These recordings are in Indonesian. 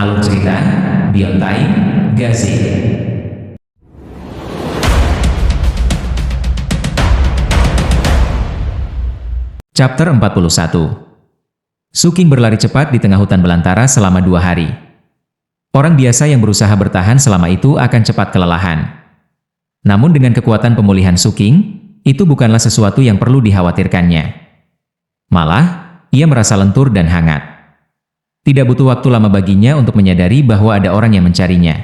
Alur cerita, Biontai, Gazi. Chapter 41. Suking berlari cepat di tengah hutan belantara selama 2 hari. Orang biasa yang berusaha bertahan selama itu akan cepat kelelahan. Namun dengan kekuatan pemulihan Suking, itu bukanlah sesuatu yang perlu dikhawatirkannya. Malah, ia merasa lentur dan hangat. Tidak butuh waktu lama baginya untuk menyadari bahwa ada orang yang mencarinya.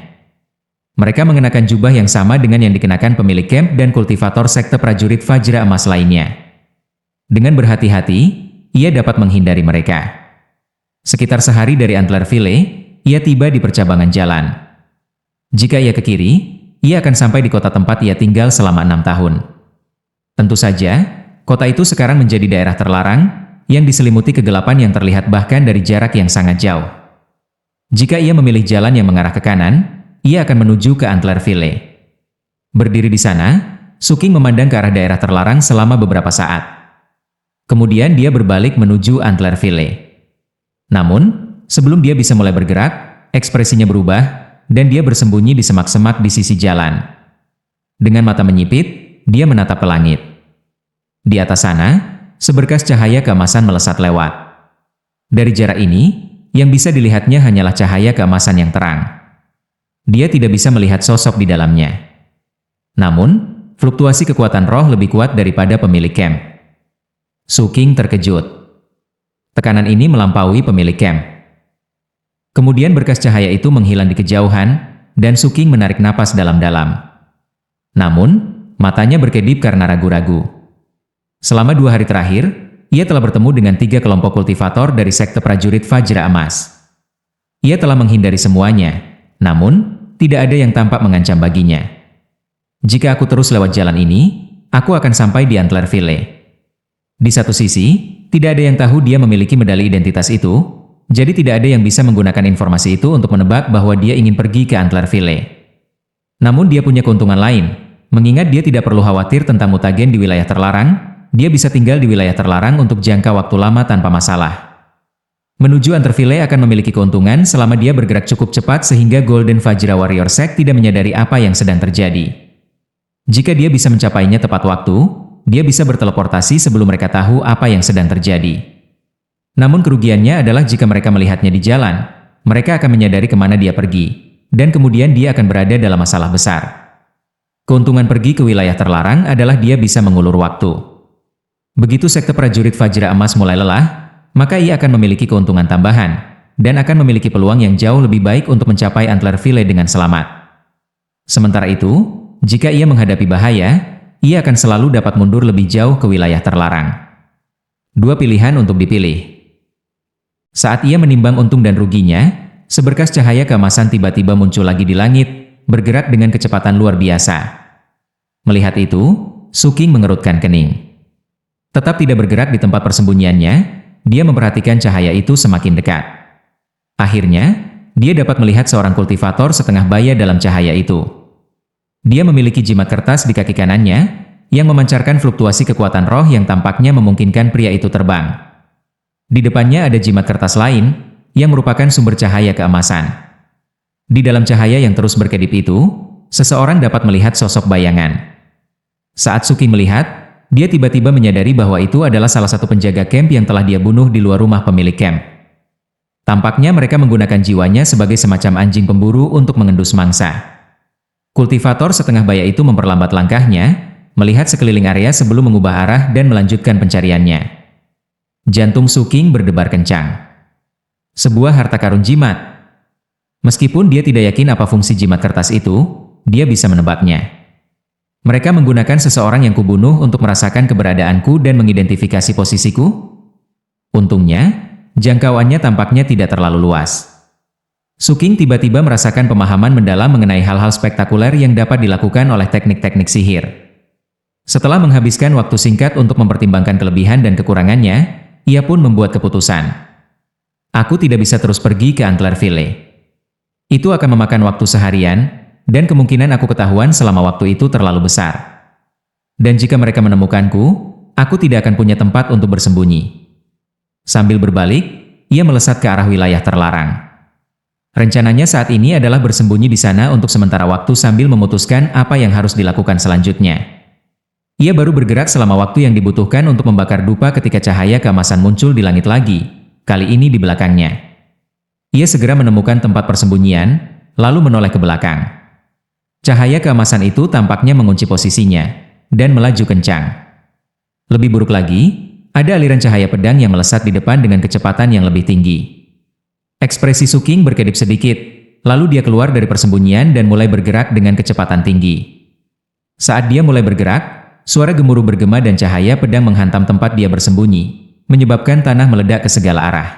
Mereka mengenakan jubah yang sama dengan yang dikenakan pemilik camp dan kultivator sekte prajurit Fajra Emas lainnya. Dengan berhati-hati, ia dapat menghindari mereka. Sekitar sehari dari Antlerville, ia tiba di percabangan jalan. Jika ia ke kiri, ia akan sampai di kota tempat ia tinggal selama 6 tahun. Tentu saja, kota itu sekarang menjadi daerah terlarang, yang diselimuti kegelapan yang terlihat bahkan dari jarak yang sangat jauh. Jika ia memilih jalan yang mengarah ke kanan, ia akan menuju ke Antlerville. Berdiri di sana, Suking memandang ke arah daerah terlarang selama beberapa saat. Kemudian dia berbalik menuju Antlerville. Namun, sebelum dia bisa mulai bergerak, ekspresinya berubah, dan dia bersembunyi di semak-semak di sisi jalan. Dengan mata menyipit, dia menatap ke langit. Di atas sana, seberkas cahaya keemasan melesat lewat. Dari jarak ini, yang bisa dilihatnya hanyalah cahaya keemasan yang terang. Dia tidak bisa melihat sosok di dalamnya. Namun, fluktuasi kekuatan roh lebih kuat daripada pemilik camp. Suking terkejut. Tekanan ini melampaui pemilik camp. Kemudian berkas cahaya itu menghilang di kejauhan, dan Suking menarik napas dalam-dalam. Namun, matanya berkedip karena ragu-ragu. Selama 2 hari terakhir, ia telah bertemu dengan 3 kelompok kultivator dari sekte prajurit Fajra Emas. Ia telah menghindari semuanya, namun, tidak ada yang tampak mengancam baginya. Jika aku terus lewat jalan ini, aku akan sampai di Antlerville. Di satu sisi, tidak ada yang tahu dia memiliki medali identitas itu, jadi tidak ada yang bisa menggunakan informasi itu untuk menebak bahwa dia ingin pergi ke Antlerville. Namun dia punya keuntungan lain, mengingat dia tidak perlu khawatir tentang mutagen di wilayah terlarang. Dia bisa tinggal di wilayah terlarang untuk jangka waktu lama tanpa masalah. Menuju Antlerville akan memiliki keuntungan selama dia bergerak cukup cepat sehingga Golden Fajra Warrior Sect tidak menyadari apa yang sedang terjadi. Jika dia bisa mencapainya tepat waktu, dia bisa berteleportasi sebelum mereka tahu apa yang sedang terjadi. Namun kerugiannya adalah jika mereka melihatnya di jalan, mereka akan menyadari kemana dia pergi, dan kemudian dia akan berada dalam masalah besar. Keuntungan pergi ke wilayah terlarang adalah dia bisa mengulur waktu. Begitu sekte prajurit Fajra Emas mulai lelah, maka ia akan memiliki keuntungan tambahan, dan akan memiliki peluang yang jauh lebih baik untuk mencapai Antlerville dengan selamat. Sementara itu, jika ia menghadapi bahaya, ia akan selalu dapat mundur lebih jauh ke wilayah terlarang. 2 pilihan untuk dipilih. Saat ia menimbang untung dan ruginya, seberkas cahaya keemasan tiba-tiba muncul lagi di langit, bergerak dengan kecepatan luar biasa. Melihat itu, Suking mengerutkan kening. Tetap tidak bergerak di tempat persembunyiannya, dia memperhatikan cahaya itu semakin dekat. Akhirnya, dia dapat melihat seorang kultivator setengah baya dalam cahaya itu. Dia memiliki jimat kertas di kaki kanannya, yang memancarkan fluktuasi kekuatan roh yang tampaknya memungkinkan pria itu terbang. Di depannya ada jimat kertas lain, yang merupakan sumber cahaya keemasan. Di dalam cahaya yang terus berkedip itu, seseorang dapat melihat sosok bayangan. Saat Suking melihat, dia tiba-tiba menyadari bahwa itu adalah salah satu penjaga camp yang telah dia bunuh di luar rumah pemilik camp. Tampaknya mereka menggunakan jiwanya sebagai semacam anjing pemburu untuk mengendus mangsa. Kultivator setengah baya itu memperlambat langkahnya, melihat sekeliling area sebelum mengubah arah dan melanjutkan pencariannya. Jantung Suking berdebar kencang. Sebuah harta karun jimat. Meskipun dia tidak yakin apa fungsi jimat kertas itu, dia bisa menebaknya. Mereka menggunakan seseorang yang kubunuh untuk merasakan keberadaanku dan mengidentifikasi posisiku? Untungnya, jangkauannya tampaknya tidak terlalu luas. Suking tiba-tiba merasakan pemahaman mendalam mengenai hal-hal spektakuler yang dapat dilakukan oleh teknik-teknik sihir. Setelah menghabiskan waktu singkat untuk mempertimbangkan kelebihan dan kekurangannya, ia pun membuat keputusan. Aku tidak bisa terus pergi ke Antlerville. Itu akan memakan waktu seharian, dan kemungkinan aku ketahuan selama waktu itu terlalu besar. Dan jika mereka menemukanku, aku tidak akan punya tempat untuk bersembunyi. Sambil berbalik, ia melesat ke arah wilayah terlarang. Rencananya saat ini adalah bersembunyi di sana untuk sementara waktu sambil memutuskan apa yang harus dilakukan selanjutnya. Ia baru bergerak selama waktu yang dibutuhkan untuk membakar dupa ketika cahaya keemasan muncul di langit lagi, kali ini di belakangnya. Ia segera menemukan tempat persembunyian, lalu menoleh ke belakang. Cahaya keemasan itu tampaknya mengunci posisinya, dan melaju kencang. Lebih buruk lagi, ada aliran cahaya pedang yang melesat di depan dengan kecepatan yang lebih tinggi. Ekspresi Suking berkedip sedikit, lalu dia keluar dari persembunyian dan mulai bergerak dengan kecepatan tinggi. Saat dia mulai bergerak, suara gemuruh bergema dan cahaya pedang menghantam tempat dia bersembunyi, menyebabkan tanah meledak ke segala arah.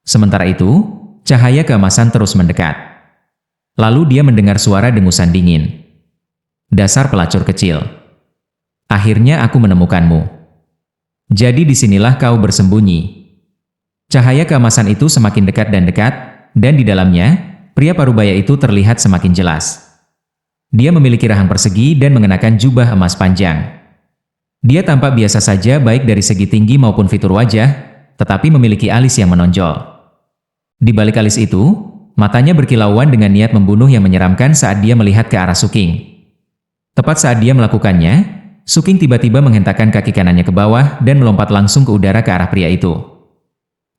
Sementara itu, cahaya keemasan terus mendekat. Lalu dia mendengar suara dengusan dingin. Dasar pelacur kecil. Akhirnya aku menemukanmu. Jadi disinilah kau bersembunyi. Cahaya keemasan itu semakin dekat, dan di dalamnya, pria parubaya itu terlihat semakin jelas. Dia memiliki rahang persegi dan mengenakan jubah emas panjang. Dia tampak biasa saja baik dari segi tinggi maupun fitur wajah, tetapi memiliki alis yang menonjol. Di balik alis itu, matanya berkilauan dengan niat membunuh yang menyeramkan saat dia melihat ke arah Suking. Tepat saat dia melakukannya, Suking tiba-tiba menghentakkan kaki kanannya ke bawah dan melompat langsung ke udara ke arah pria itu.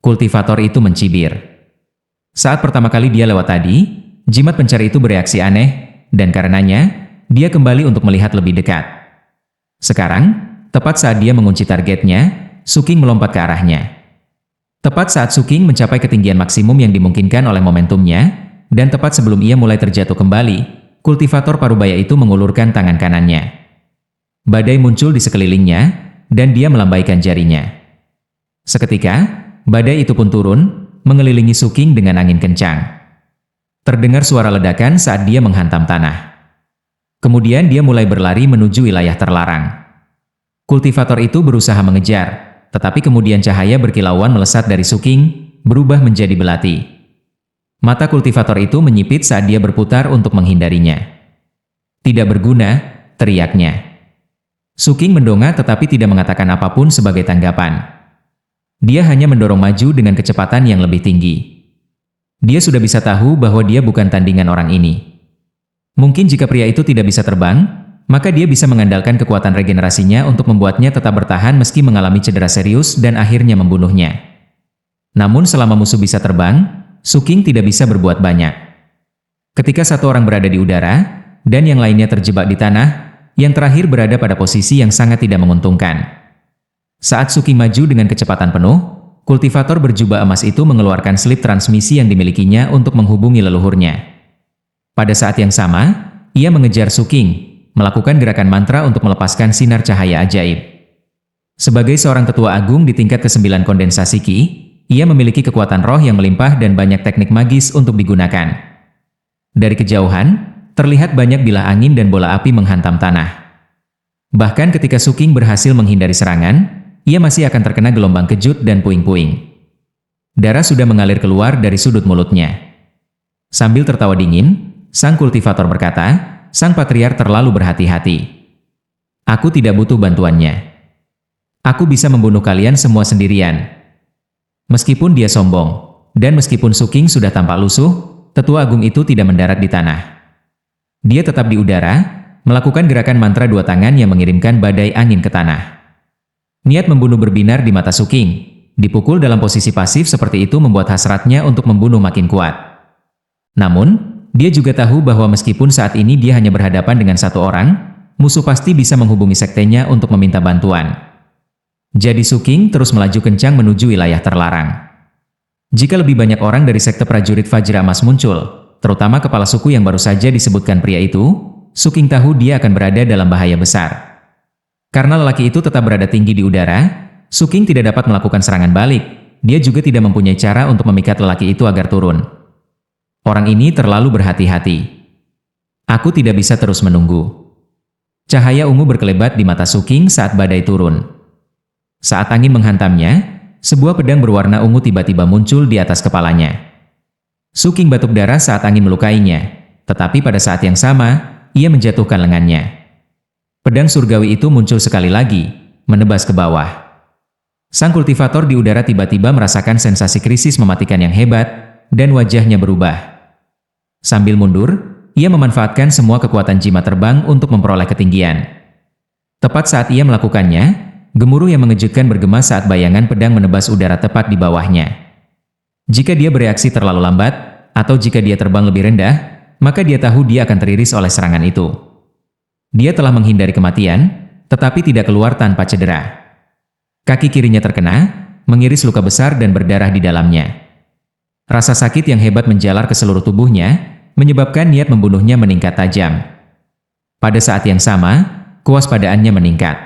Kultivator itu mencibir. Saat pertama kali dia lewat tadi, jimat pencari itu bereaksi aneh, dan karenanya, dia kembali untuk melihat lebih dekat. Sekarang, tepat saat dia mengunci targetnya, Suking melompat ke arahnya. Tepat saat Suking mencapai ketinggian maksimum yang dimungkinkan oleh momentumnya, dan tepat sebelum ia mulai terjatuh kembali, kultivator parubaya itu mengulurkan tangan kanannya. Badai muncul di sekelilingnya, dan dia melambaikan jarinya. Seketika, badai itu pun turun, mengelilingi Suking dengan angin kencang. Terdengar suara ledakan saat dia menghantam tanah. Kemudian dia mulai berlari menuju wilayah terlarang. Kultivator itu berusaha mengejar, tetapi kemudian cahaya berkilauan melesat dari Suking, berubah menjadi belati. Mata kultivator itu menyipit saat dia berputar untuk menghindarinya. Tidak berguna, teriaknya. Suking mendongak tetapi tidak mengatakan apapun sebagai tanggapan. Dia hanya mendorong maju dengan kecepatan yang lebih tinggi. Dia sudah bisa tahu bahwa dia bukan tandingan orang ini. Mungkin jika pria itu tidak bisa terbang, maka dia bisa mengandalkan kekuatan regenerasinya untuk membuatnya tetap bertahan meski mengalami cedera serius dan akhirnya membunuhnya. Namun selama musuh bisa terbang, Suking tidak bisa berbuat banyak. Ketika satu orang berada di udara, dan yang lainnya terjebak di tanah, yang terakhir berada pada posisi yang sangat tidak menguntungkan. Saat Suking maju dengan kecepatan penuh, kultivator berjubah emas itu mengeluarkan slip transmisi yang dimilikinya untuk menghubungi leluhurnya. Pada saat yang sama, ia mengejar Suking, melakukan gerakan mantra untuk melepaskan sinar cahaya ajaib. Sebagai seorang tetua agung di tingkat ke-9 kondensasi Ki, ia memiliki kekuatan roh yang melimpah dan banyak teknik magis untuk digunakan. Dari kejauhan, terlihat banyak bilah angin dan bola api menghantam tanah. Bahkan ketika Suking berhasil menghindari serangan, ia masih akan terkena gelombang kejut dan puing-puing. Darah sudah mengalir keluar dari sudut mulutnya. Sambil tertawa dingin, sang kultivator berkata, sang patriark terlalu berhati-hati. Aku tidak butuh bantuannya. Aku bisa membunuh kalian semua sendirian. Meskipun dia sombong, dan meskipun Suking sudah tampak lusuh, tetua agung itu tidak mendarat di tanah. Dia tetap di udara, melakukan gerakan mantra dua tangan yang mengirimkan badai angin ke tanah. Niat membunuh berbinar di mata Suking. Dipukul dalam posisi pasif seperti itu membuat hasratnya untuk membunuh makin kuat. Namun, dia juga tahu bahwa meskipun saat ini dia hanya berhadapan dengan satu orang, musuh pasti bisa menghubungi sektenya untuk meminta bantuan. Jadi Suking terus melaju kencang menuju wilayah terlarang. Jika lebih banyak orang dari sekte prajurit Fajra Emas muncul, terutama kepala suku yang baru saja disebutkan pria itu, Suking tahu dia akan berada dalam bahaya besar. Karena lelaki itu tetap berada tinggi di udara, Suking tidak dapat melakukan serangan balik. Dia juga tidak mempunyai cara untuk memikat lelaki itu agar turun. Orang ini terlalu berhati-hati. Aku tidak bisa terus menunggu. Cahaya ungu berkelebat di mata Suking saat badai turun. Saat angin menghantamnya, sebuah pedang berwarna ungu tiba-tiba muncul di atas kepalanya. Suking batuk darah saat angin melukainya, tetapi pada saat yang sama, ia menjatuhkan lengannya. Pedang surgawi itu muncul sekali lagi, menebas ke bawah. Sang kultivator di udara tiba-tiba merasakan sensasi krisis mematikan yang hebat, dan wajahnya berubah. Sambil mundur, ia memanfaatkan semua kekuatan jimat terbang untuk memperoleh ketinggian. Tepat saat ia melakukannya, gemuruh yang mengejutkan bergema saat bayangan pedang menebas udara tepat di bawahnya. Jika dia bereaksi terlalu lambat, atau jika dia terbang lebih rendah, maka dia tahu dia akan teriris oleh serangan itu. Dia telah menghindari kematian, tetapi tidak keluar tanpa cedera. Kaki kirinya terkena, mengiris luka besar dan berdarah di dalamnya. Rasa sakit yang hebat menjalar ke seluruh tubuhnya, menyebabkan niat membunuhnya meningkat tajam. Pada saat yang sama, kewaspadaannya meningkat.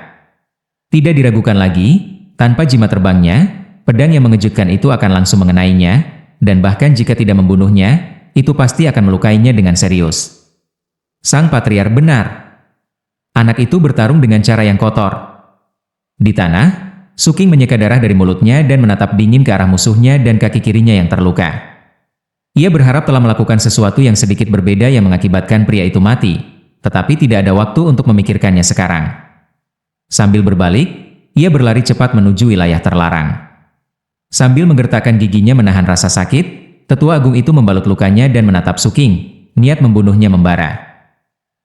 Tidak diragukan lagi, tanpa jimat terbangnya, pedang yang mengejutkan itu akan langsung mengenainya, dan bahkan jika tidak membunuhnya, itu pasti akan melukainya dengan serius. Sang Patriark benar. Anak itu bertarung dengan cara yang kotor. Di tanah, Su Qing menyeka darah dari mulutnya dan menatap dingin ke arah musuhnya dan kaki kirinya yang terluka. Ia berharap telah melakukan sesuatu yang sedikit berbeda yang mengakibatkan pria itu mati, tetapi tidak ada waktu untuk memikirkannya sekarang. Sambil berbalik, ia berlari cepat menuju wilayah terlarang. Sambil menggertakkan giginya menahan rasa sakit, tetua agung itu membalut lukanya dan menatap Su Qing, niat membunuhnya membara.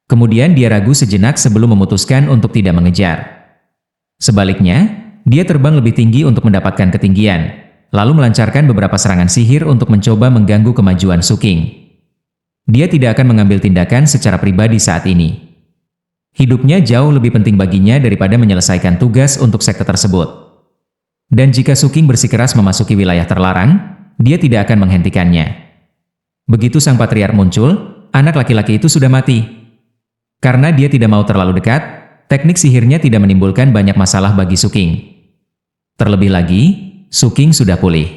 Kemudian dia ragu sejenak sebelum memutuskan untuk tidak mengejar. Sebaliknya, dia terbang lebih tinggi untuk mendapatkan ketinggian, lalu melancarkan beberapa serangan sihir untuk mencoba mengganggu kemajuan Su Qing. Dia tidak akan mengambil tindakan secara pribadi saat ini. Hidupnya jauh lebih penting baginya daripada menyelesaikan tugas untuk sekte tersebut. Dan jika Su Qing bersikeras memasuki wilayah terlarang, dia tidak akan menghentikannya. Begitu sang patriark muncul, anak laki-laki itu sudah mati. Karena dia tidak mau terlalu dekat, teknik sihirnya tidak menimbulkan banyak masalah bagi Su Qing. Terlebih lagi, Su Qing sudah pulih.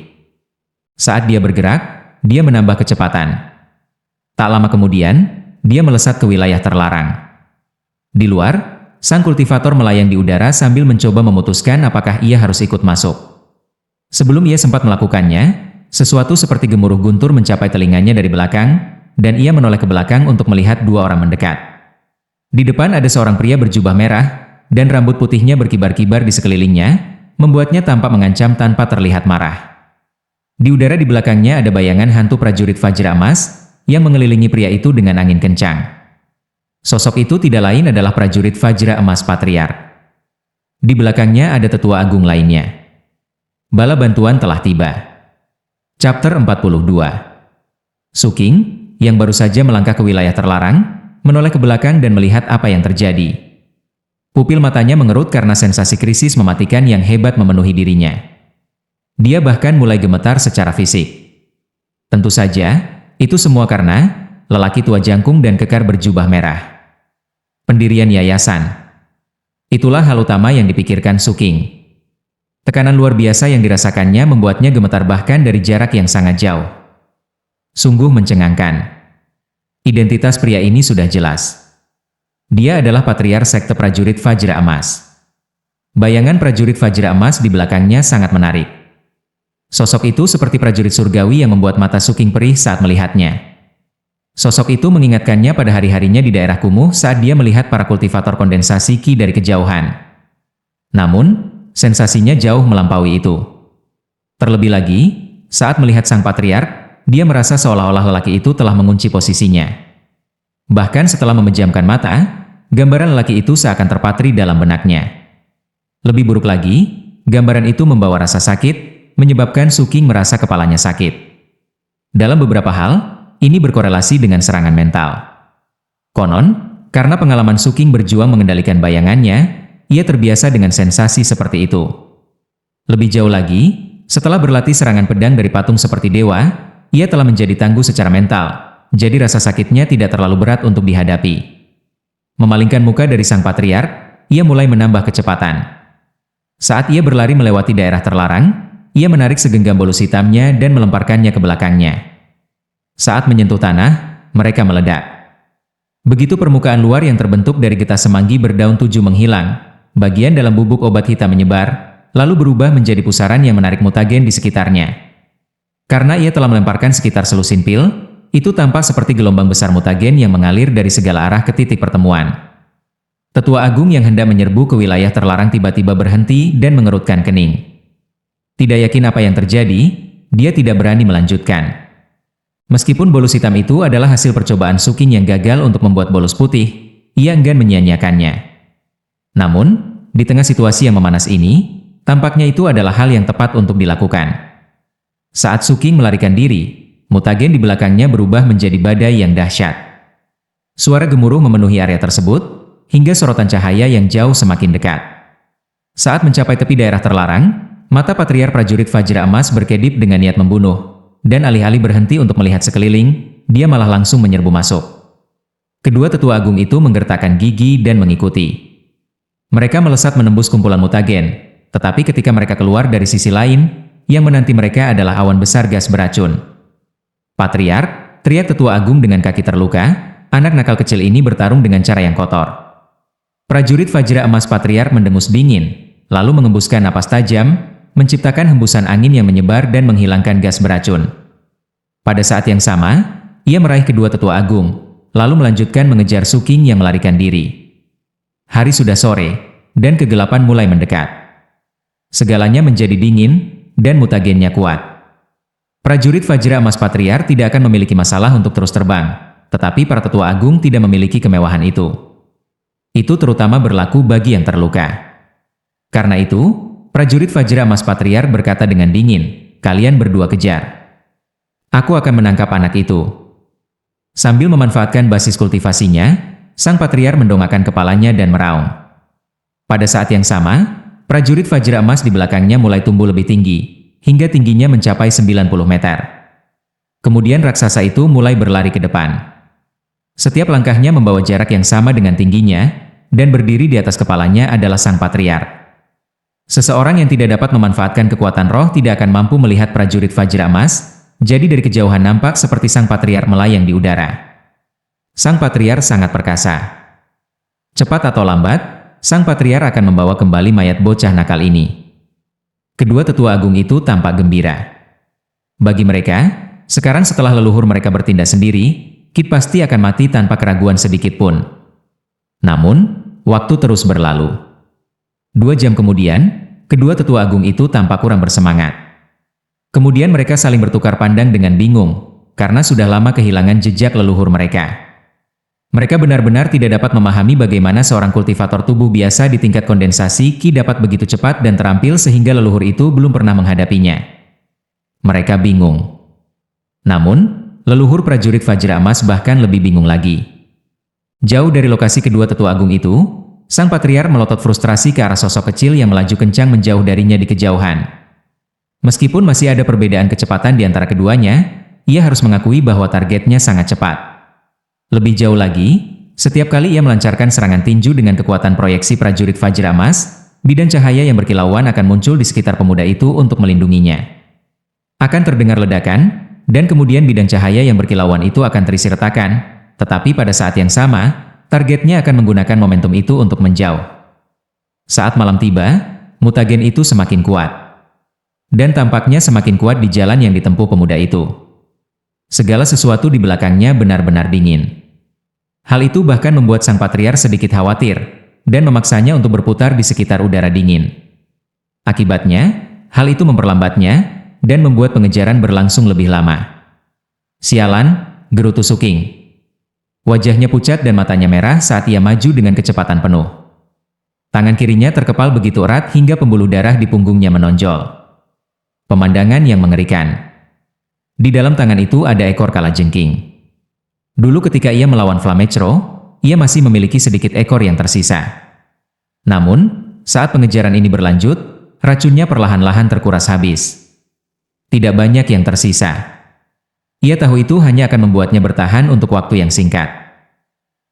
Saat dia bergerak, dia menambah kecepatan. Tak lama kemudian, dia melesat ke wilayah terlarang. Di luar, sang kultivator melayang di udara sambil mencoba memutuskan apakah ia harus ikut masuk. Sebelum ia sempat melakukannya, sesuatu seperti gemuruh guntur mencapai telinganya dari belakang, dan ia menoleh ke belakang untuk melihat dua orang mendekat. Di depan ada seorang pria berjubah merah, dan rambut putihnya berkibar-kibar di sekelilingnya, membuatnya tampak mengancam tanpa terlihat marah. Di udara di belakangnya ada bayangan hantu prajurit Vajra Emas yang mengelilingi pria itu dengan angin kencang. Sosok itu tidak lain adalah prajurit Vajra Emas Patriark. Di belakangnya ada tetua agung lainnya. Bala bantuan telah tiba. Chapter 42. Su Qing, yang baru saja melangkah ke wilayah terlarang, menoleh ke belakang dan melihat apa yang terjadi. Pupil matanya mengerut karena sensasi krisis mematikan yang hebat memenuhi dirinya. Dia bahkan mulai gemetar secara fisik. Tentu saja, itu semua karena lelaki tua jangkung dan kekar berjubah merah. Pendirian yayasan. Itulah hal utama yang dipikirkan Su Qing. Tekanan luar biasa yang dirasakannya membuatnya gemetar bahkan dari jarak yang sangat jauh. Sungguh mencengangkan. Identitas pria ini sudah jelas. Dia adalah patriark sekte prajurit Vajra Emas. Bayangan prajurit Vajra Emas di belakangnya sangat menarik. Sosok itu seperti prajurit surgawi yang membuat mata Su Qing perih saat melihatnya. Sosok itu mengingatkannya pada hari-harinya di daerah kumuh saat dia melihat para kultivator kondensasi Qi dari kejauhan. Namun, sensasinya jauh melampaui itu. Terlebih lagi, saat melihat sang patriark, dia merasa seolah-olah lelaki itu telah mengunci posisinya. Bahkan setelah memejamkan mata, gambaran lelaki itu seakan terpatri dalam benaknya. Lebih buruk lagi, gambaran itu membawa rasa sakit, menyebabkan Su Qing merasa kepalanya sakit. Dalam beberapa hal, ini berkorelasi dengan serangan mental. Konon, karena pengalaman Su Qing berjuang mengendalikan bayangannya, ia terbiasa dengan sensasi seperti itu. Lebih jauh lagi, setelah berlatih serangan pedang dari patung seperti dewa, ia telah menjadi tangguh secara mental. Jadi rasa sakitnya tidak terlalu berat untuk dihadapi. Memalingkan muka dari sang patriark, ia mulai menambah kecepatan. Saat ia berlari melewati daerah terlarang, ia menarik segenggam bolus hitamnya dan melemparkannya ke belakangnya. Saat menyentuh tanah, mereka meledak. Begitu permukaan luar yang terbentuk dari getah semanggi berdaun tujuh menghilang, bagian dalam bubuk obat hitam menyebar, lalu berubah menjadi pusaran yang menarik mutagen di sekitarnya. Karena ia telah melemparkan sekitar selusin pil, itu tampak seperti gelombang besar mutagen yang mengalir dari segala arah ke titik pertemuan. Tetua agung yang hendak menyerbu ke wilayah terlarang tiba-tiba berhenti dan mengerutkan kening. Tidak yakin apa yang terjadi, dia tidak berani melanjutkan. Meskipun bolus hitam itu adalah hasil percobaan Suking yang gagal untuk membuat bolus putih, ia enggan menyia-nyiakannya. Namun, di tengah situasi yang memanas ini, tampaknya itu adalah hal yang tepat untuk dilakukan. Saat Suking melarikan diri, mutagen di belakangnya berubah menjadi badai yang dahsyat. Suara gemuruh memenuhi area tersebut, hingga sorotan cahaya yang jauh semakin dekat. Saat mencapai tepi daerah terlarang, mata patriar prajurit Vajra Emas berkedip dengan niat membunuh, dan alih-alih berhenti untuk melihat sekeliling, dia malah langsung menyerbu masuk. Kedua tetua agung itu menggertakkan gigi dan mengikuti. Mereka melesat menembus kumpulan mutagen, tetapi ketika mereka keluar dari sisi lain, yang menanti mereka adalah awan besar gas beracun. "Patriark," teriak tetua agung dengan kaki terluka, anak nakal kecil ini bertarung dengan cara yang kotor. Prajurit Vajra Emas Patriark mendengus dingin, lalu mengembuskan napas tajam, menciptakan hembusan angin yang menyebar dan menghilangkan gas beracun. Pada saat yang sama, ia meraih kedua tetua agung, lalu melanjutkan mengejar Suking yang melarikan diri. Hari sudah sore, dan kegelapan mulai mendekat. Segalanya menjadi dingin, dan mutagennya kuat. Prajurit Vajra Emas Patriark tidak akan memiliki masalah untuk terus terbang, tetapi para tetua agung tidak memiliki kemewahan itu. Itu terutama berlaku bagi yang terluka. Karena itu, prajurit Vajra Emas Patriark berkata dengan dingin, "Kalian berdua kejar. Aku akan menangkap anak itu." Sambil memanfaatkan basis kultivasinya, sang patriark mendongakkan kepalanya dan meraung. Pada saat yang sama, prajurit Vajra Emas di belakangnya mulai tumbuh lebih tinggi, hingga tingginya mencapai 90 meter. Kemudian raksasa itu mulai berlari ke depan. Setiap langkahnya membawa jarak yang sama dengan tingginya, dan berdiri di atas kepalanya adalah sang patriark. Seseorang yang tidak dapat memanfaatkan kekuatan roh tidak akan mampu melihat prajurit Vajra Emas, jadi dari kejauhan nampak seperti sang patriark melayang di udara. Sang patriark sangat perkasa. Cepat atau lambat, sang patriark akan membawa kembali mayat bocah nakal ini. Kedua tetua agung itu tampak gembira. Bagi mereka, sekarang setelah leluhur mereka bertindak sendiri, Kid pasti akan mati tanpa keraguan sedikit pun. Namun, waktu terus berlalu. 2 jam kemudian, kedua tetua agung itu tampak kurang bersemangat. Kemudian mereka saling bertukar pandang dengan bingung, karena sudah lama kehilangan jejak leluhur mereka. Mereka benar-benar tidak dapat memahami bagaimana seorang kultivator tubuh biasa di tingkat kondensasi Ki dapat begitu cepat dan terampil sehingga leluhur itu belum pernah menghadapinya. Mereka bingung. Namun, leluhur prajurit Vajra Emas bahkan lebih bingung lagi. Jauh dari lokasi kedua tetua agung itu, sang patriark melotot frustrasi ke arah sosok kecil yang melaju kencang menjauh darinya di kejauhan. Meskipun masih ada perbedaan kecepatan di antara keduanya, ia harus mengakui bahwa targetnya sangat cepat. Lebih jauh lagi, setiap kali ia melancarkan serangan tinju dengan kekuatan proyeksi prajurit Vajra Emas, bidang cahaya yang berkilauan akan muncul di sekitar pemuda itu untuk melindunginya. Akan terdengar ledakan, dan kemudian bidang cahaya yang berkilauan itu akan terisi retakan, tetapi pada saat yang sama, targetnya akan menggunakan momentum itu untuk menjauh. Saat malam tiba, mutagen itu semakin kuat. Dan tampaknya semakin kuat di jalan yang ditempuh pemuda itu. Segala sesuatu di belakangnya benar-benar dingin. Hal itu bahkan membuat sang patriark sedikit khawatir, dan memaksanya untuk berputar di sekitar udara dingin. Akibatnya, hal itu memperlambatnya, dan membuat pengejaran berlangsung lebih lama. "Sialan," gerutu Suking. Wajahnya pucat dan matanya merah saat ia maju dengan kecepatan penuh. Tangan kirinya terkepal begitu erat hingga pembuluh darah di punggungnya menonjol. Pemandangan yang mengerikan. Di dalam tangan itu ada ekor kalajengking. Dulu ketika ia melawan Flamechro, ia masih memiliki sedikit ekor yang tersisa. Namun, saat pengejaran ini berlanjut, racunnya perlahan-lahan terkuras habis. Tidak banyak yang tersisa. Ia tahu itu hanya akan membuatnya bertahan untuk waktu yang singkat.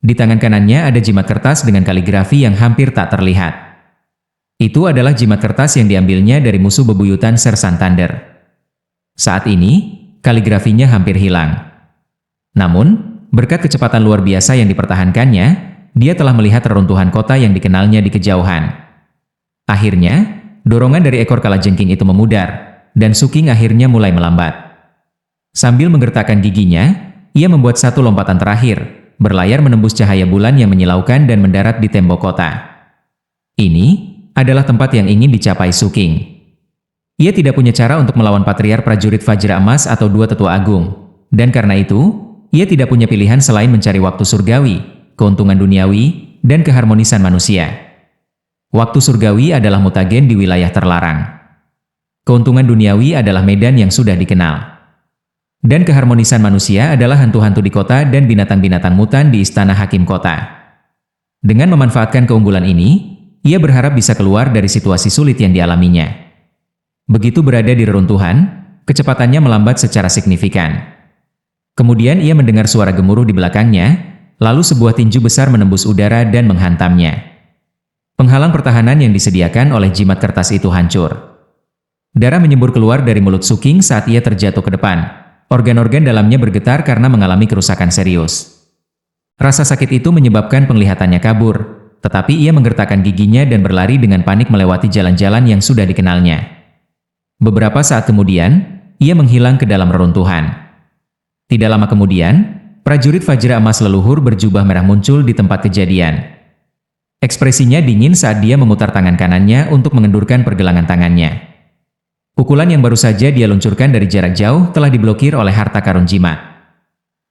Di tangan kanannya ada jimat kertas dengan kaligrafi yang hampir tak terlihat. Itu adalah jimat kertas yang diambilnya dari musuh bebuyutan Ser Santander. Saat ini, kaligrafinya hampir hilang. Namun, berkat kecepatan luar biasa yang dipertahankannya, dia telah melihat reruntuhan kota yang dikenalnya di kejauhan. Akhirnya, dorongan dari ekor kalajengking itu memudar, dan Suking akhirnya mulai melambat. Sambil menggertakkan giginya, ia membuat satu lompatan terakhir, berlayar menembus cahaya bulan yang menyilaukan dan mendarat di tembok kota. Ini adalah tempat yang ingin dicapai Suking. Ia tidak punya cara untuk melawan patriark prajurit Vajra Emas atau dua tetua agung, Dan karena itu, ia tidak punya pilihan selain mencari waktu surgawi, keuntungan duniawi, dan keharmonisan manusia. Waktu surgawi adalah mutagen di wilayah terlarang. Keuntungan duniawi adalah medan yang sudah dikenal. Dan keharmonisan manusia adalah hantu-hantu di kota dan binatang-binatang mutan di istana hakim kota. Dengan memanfaatkan keunggulan ini, ia berharap bisa keluar dari situasi sulit yang dialaminya. Begitu berada di reruntuhan, kecepatannya melambat secara signifikan. Kemudian ia mendengar suara gemuruh di belakangnya, lalu sebuah tinju besar menembus udara dan menghantamnya. Penghalang pertahanan yang disediakan oleh jimat kertas itu hancur. Darah menyembur keluar dari mulut Su Qing saat ia terjatuh ke depan. Organ-organ dalamnya bergetar karena mengalami kerusakan serius. Rasa sakit itu menyebabkan penglihatannya kabur, tetapi ia menggertakkan giginya dan berlari dengan panik melewati jalan-jalan yang sudah dikenalnya. Beberapa saat kemudian, ia menghilang ke dalam reruntuhan. Tidak lama kemudian, prajurit Vajra Emas leluhur berjubah merah muncul di tempat kejadian. Ekspresinya dingin saat dia memutar tangan kanannya untuk mengendurkan pergelangan tangannya. Pukulan yang baru saja dia luncurkan dari jarak jauh telah diblokir oleh harta karun jimat.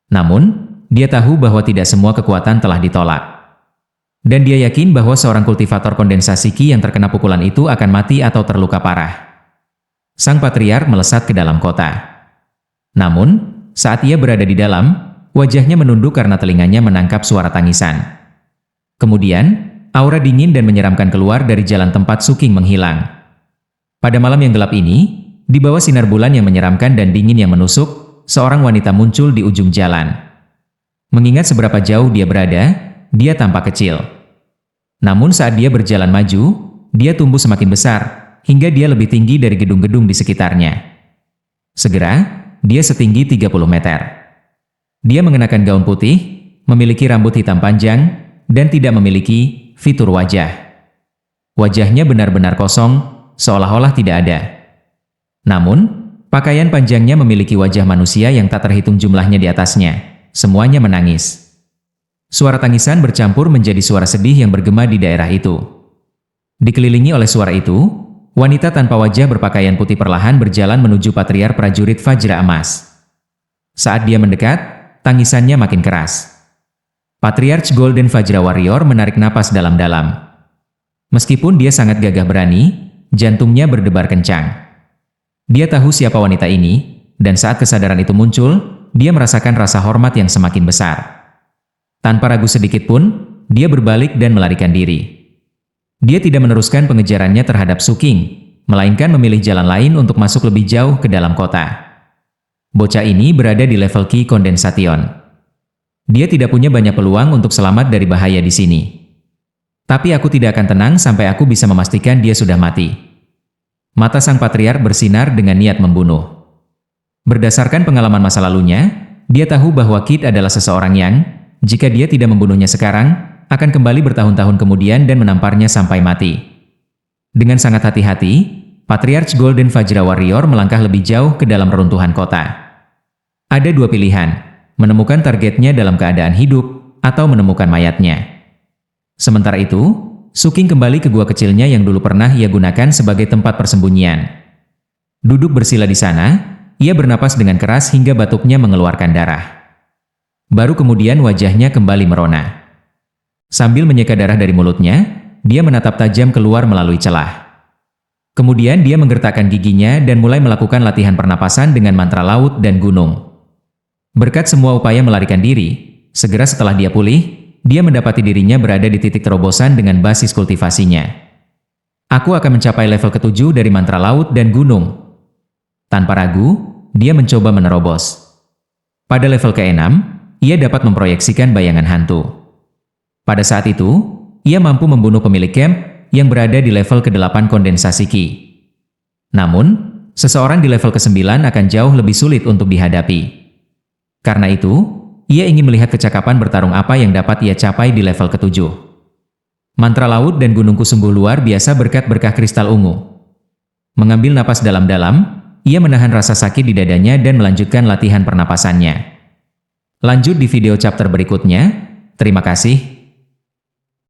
Namun, dia tahu bahwa tidak semua kekuatan telah ditolak. Dan dia yakin bahwa seorang kultivator kondensasi Qi yang terkena pukulan itu akan mati atau terluka parah. Sang patriark melesat ke dalam kota. Namun, saat ia berada di dalam, wajahnya menunduk karena telinganya menangkap suara tangisan. Kemudian, aura dingin dan menyeramkan keluar dari jalan tempat Su Qing menghilang. Pada malam yang gelap ini, di bawah sinar bulan yang menyeramkan dan dingin yang menusuk, seorang wanita muncul di ujung jalan. Mengingat seberapa jauh dia berada, dia tampak kecil. Namun saat dia berjalan maju, dia tumbuh semakin besar, hingga dia lebih tinggi dari gedung-gedung di sekitarnya. Segera, dia setinggi 30 meter. Dia mengenakan gaun putih, memiliki rambut hitam panjang, dan tidak memiliki fitur wajah. Wajahnya benar-benar kosong, seolah-olah tidak ada. Namun, pakaian panjangnya memiliki wajah manusia yang tak terhitung jumlahnya di atasnya. Semuanya menangis. Suara tangisan bercampur menjadi suara sedih yang bergema di daerah itu. Dikelilingi oleh suara itu, wanita tanpa wajah berpakaian putih perlahan berjalan menuju patriark prajurit Vajra Emas. Saat dia mendekat, tangisannya makin keras. Patriarch Golden Vajra Warrior menarik napas dalam-dalam. Meskipun dia sangat gagah berani, jantungnya berdebar kencang. Dia tahu siapa wanita ini, dan saat kesadaran itu muncul, dia merasakan rasa hormat yang semakin besar. Tanpa ragu sedikit pun, dia berbalik dan melarikan diri. Dia tidak meneruskan pengejarannya terhadap Su Qing, melainkan memilih jalan lain untuk masuk lebih jauh ke dalam kota. Bocah ini berada di level Qi Kondensation. Dia tidak punya banyak peluang untuk selamat dari bahaya di sini. Tapi aku tidak akan tenang sampai aku bisa memastikan dia sudah mati. Mata sang patriark bersinar dengan niat membunuh. Berdasarkan pengalaman masa lalunya, dia tahu bahwa Kid adalah seseorang yang, jika dia tidak membunuhnya sekarang, akan kembali bertahun-tahun kemudian dan menamparnya sampai mati. Dengan sangat hati-hati, Patriarch Golden Vajra Warrior melangkah lebih jauh ke dalam reruntuhan kota. Ada dua pilihan, menemukan targetnya dalam keadaan hidup, atau menemukan mayatnya. Sementara itu, Su Qing kembali ke gua kecilnya yang dulu pernah ia gunakan sebagai tempat persembunyian. Duduk bersila di sana, ia bernapas dengan keras hingga batuknya mengeluarkan darah. Baru kemudian wajahnya kembali merona. Sambil menyeka darah dari mulutnya, dia menatap tajam keluar melalui celah. Kemudian dia menggertakkan giginya dan mulai melakukan latihan pernapasan dengan mantra laut dan gunung. Berkat semua upaya melarikan diri, segera setelah dia pulih, dia mendapati dirinya berada di titik terobosan dengan basis kultivasinya. Aku akan mencapai level ke-7 dari mantra laut dan gunung. Tanpa ragu, dia mencoba menerobos. Pada level ke-6, ia dapat memproyeksikan bayangan hantu. Pada saat itu, ia mampu membunuh pemilik camp yang berada di level ke-8 kondensasi Qi. Namun, seseorang di level ke-9 akan jauh lebih sulit untuk dihadapi. Karena itu, ia ingin melihat kecakapan bertarung apa yang dapat ia capai di level ke-7. Mantra laut dan gunungku sungguh luar biasa berkat berkah kristal ungu. Mengambil napas dalam-dalam, ia menahan rasa sakit di dadanya dan melanjutkan latihan pernapasannya. Lanjut di video chapter berikutnya. Terima kasih.